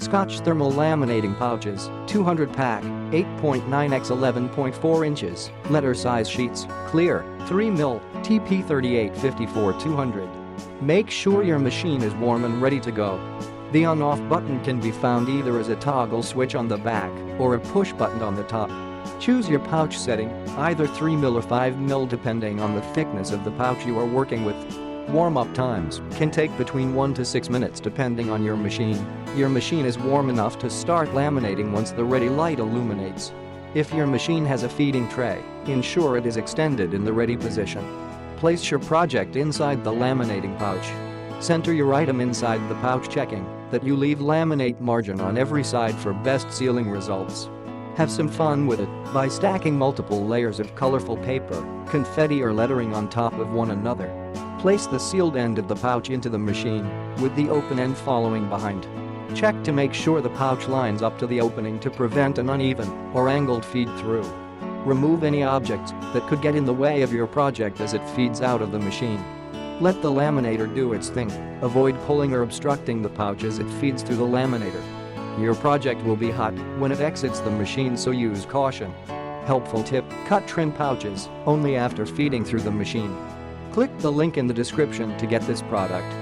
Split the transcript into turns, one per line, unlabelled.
Scotch thermal laminating pouches, 200 pack, 8.9 x 11.4 inches, letter size sheets, clear, 3mm, TP 3854 200. Make sure your machine is warm and ready to go. The on-off button can be found either as a toggle switch on the back or a push button on the top. Choose your pouch setting, either 3mm or 5mm depending on the thickness of the pouch you are working with. Warm-up times can take between 1 to 6 minutes depending on your machine. Your machine is warm enough to start laminating once the ready light illuminates. If your machine has a feeding tray, ensure it is extended in the ready position. Place your project inside the laminating pouch. Center your item inside the pouch, checking that you leave laminate margin on every side for best sealing results. Have some fun with it by stacking multiple layers of colorful paper, confetti or lettering on top of one another. Place the sealed end of the pouch into the machine, with the open end following behind. Check to make sure the pouch lines up to the opening to prevent an uneven or angled feed through. Remove any objects that could get in the way of your project as it feeds out of the machine. Let the laminator do its thing. Avoid pulling or obstructing the pouch as it feeds through the laminator. Your project will be hot when it exits the machine, so use caution. Helpful tip: cut trim pouches only after feeding through the machine. Click the link in the description to get this product.